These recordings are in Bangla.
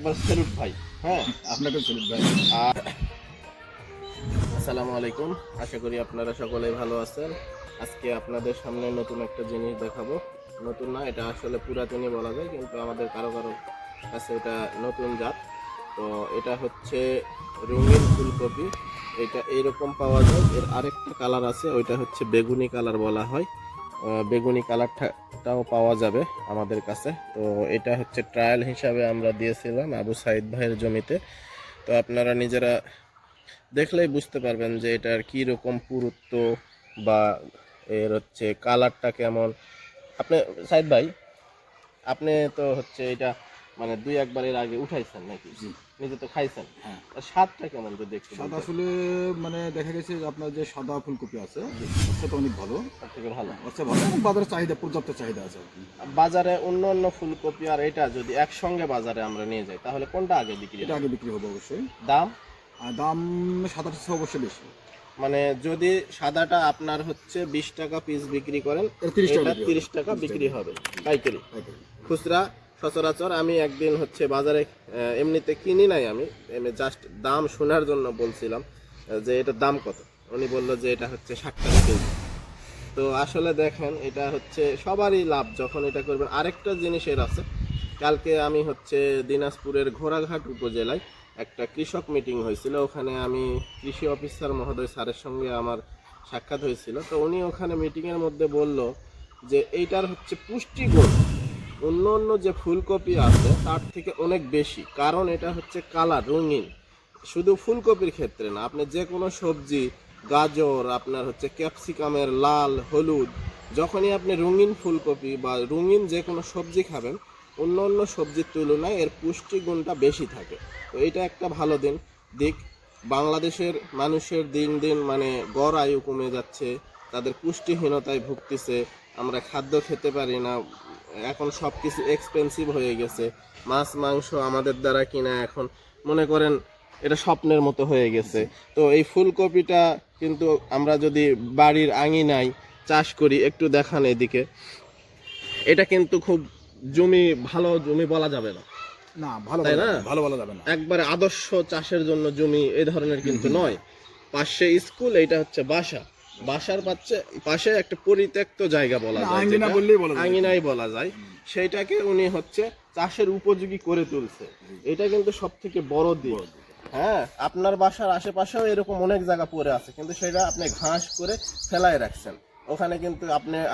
একবার স্যালুট ভাই। হ্যাঁ, আপনাকে স্যালুট ভাই। আর আসসালামু আলাইকুম। আশা করি আপনারা সকলেই ভালো আছেন। আজকে আপনাদের সামনে নতুন একটা জিনিস দেখাবো। নতুন না, এটা আসলে পুরাতনই বলা যায়, কিন্তু আমাদের কারো কারো কাছে এটা নতুন জাত। তো এটা হচ্ছে রঙিন ফুলকপি। এটা এইরকম পাওয়া যায়। এর আরেকটা কালার আছে, ওইটা হচ্ছে বেগুনি কালার বলা হয়। বেগুনি কালারটাও পাওয়া যাবে আমাদের কাছে। তো এটা হচ্ছে ট্রায়াল হিসাবে আমরা দিয়েছিলাম আবু সাইদ ভাইয়ের জমিতে। তো আপনারা নিজেরা দেখলেই বুঝতে পারবেন যে এটার কি রকম পুরুত্ব বা এর হচ্ছে কালারটা কেমন। আপনি সাইদ ভাই, আপনি তো হচ্ছে এটা মানে দুই একবার এর আগে উঠাইছেন নাকি? জি। নিজে তো খাইছেন। হ্যাঁ। আর স্বাদটা কেমন যদি একটু স্বাদ বলতেন? আসলে মানে দেখা গেছে যে আপনার যে সাদা ফুলকপি আছে সেটা অনেক ভালো। তার থেকে ভালো। আচ্ছা ভালো এবং বাজারে চাহিদা পর্যাপ্ত চাহিদা আছে আর কি। বাজারে অন্য অন্য ফুলকপি আর এটা যদি একসঙ্গে বাজারে আমরা নিয়ে যাই তাহলে কোনটা আগে বিক্রি এটা হবে? আগে বিক্রি হবে অবশ্যই। দাম? আর দাম সাদাটা চেয়ে অবশ্যই বেশি। মানে যদি সাদাটা আপনার হচ্ছে 20 টাকা পিস বিক্রি করেন, এটা 30 টাকা এটা বিক্রি হবে। 30 টাকা বিক্রি হবে পাইকারি। পাইকারি। খুচরা সচরাচর আমি একদিন হচ্ছে বাজারে এমনিতে কিনি নাই, আমি জাস্ট দাম শোনার জন্য বলছিলাম যে এটার দাম কত। উনি বললো যে এটা হচ্ছে 60 টাকা কেজি। তো আসলে দেখেন এটা হচ্ছে সবারই লাভ যখন এটা করবেন। আরেকটা জিনিসের আছে, কালকে আমি হচ্ছে দিনাজপুরের ঘোড়াঘাট উপজেলায় একটা কৃষক মিটিং হয়েছিল। ওখানে আমি কৃষি অফিসার মহোদয় স্যারের সঙ্গে আমার সাক্ষাৎ হয়েছিল। তো উনি ওখানে মিটিংয়ের মধ্যে বলল যে এইটার হচ্ছে পুষ্টিগুণ অন্য অন্য যে ফুলকপি আছে তার থেকে অনেক বেশি, কারণ এটা হচ্ছে কালার রঙিন। শুধু ফুলকপির ক্ষেত্রে না, আপনি যে কোনো সবজি, গাজর, আপনার হচ্ছে ক্যাপসিকামের লাল হলুদ, যখনই আপনি রঙিন ফুলকপি বা রঙিন যে কোনো সবজি খাবেন, অন্য অন্য সবজির তুলনায় এর পুষ্টিগুণটা বেশি থাকে। তো এটা একটা ভালো দিক। বাংলাদেশের মানুষের দিন দিন মানে গড় আয়ু কমে যাচ্ছে, তাদের পুষ্টিহীনতায় ভুগতেছে, আমরা খাদ্য খেতে পারি না, এখন সব কিছু এক্সপেন্সিভ হয়ে গেছে। মাছ মাংস আমাদের দ্বারা কিনা এখন মনে করেন এটা স্বপ্নের মতো হয়ে গেছে। তো এই ফুলকপিটা কিন্তু আমরা যদি বাড়ির আঙিনায় চাষ করি, একটু দেখান এদিকে, এটা কিন্তু খুব জমি, ভালো জমি বলা যাবে না, না ভালো তাই না? ভালো বলা যাবে না। একবারে আদর্শ চাষের জন্য জমি এই ধরনের কিন্তু নয়। পাশে স্কুল, এইটা হচ্ছে বাসা, বাসার পাশে একটা পরিত্যক্ত জায়গা বলা যায়, আঙ্গিনা যেটা বললেই বলা যায়। আঙিনাই বলা যায়, সেইটাকে উনি হচ্ছে চাষের উপযোগী করে তুলছে। এটা কিন্তু সব থেকে বড় দিক। হ্যাঁ, আপনার বাসার আশেপাশেও এরকম অনেক জায়গা পড়ে আছে, কিন্তু সেটা আপনি ঘাস করে ফেলায় রাখছেন। ওখানে কিন্তু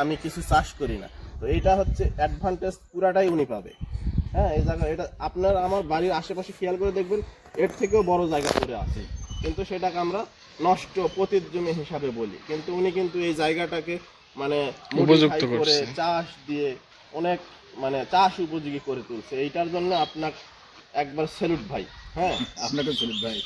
আমি কিছু চাষ করি না। তো এইটা হচ্ছে অ্যাডভান্টেজ পুরাটাই উনি পাবে। হ্যাঁ, এই জায়গা এটা আপনার আমার বাড়ির আশেপাশে খেয়াল করে দেখবেন এর থেকেও বড় জায়গা পড়ে আছে, কিন্তু সেটাকে আমরা নষ্ট পতিত জমি হিসাবে বলি। কিন্তু উনি কিন্তু এই জায়গাটাকে মানে উপযুক্ত modify করে করছে। চাষ দিয়ে অনেক মানে চাষ উপযোগী করে তুলছে। এইটার জন্য আপনার একবার স্যালুট ভাই। হ্যাঁ, আপনাকে স্যালুট ভাই।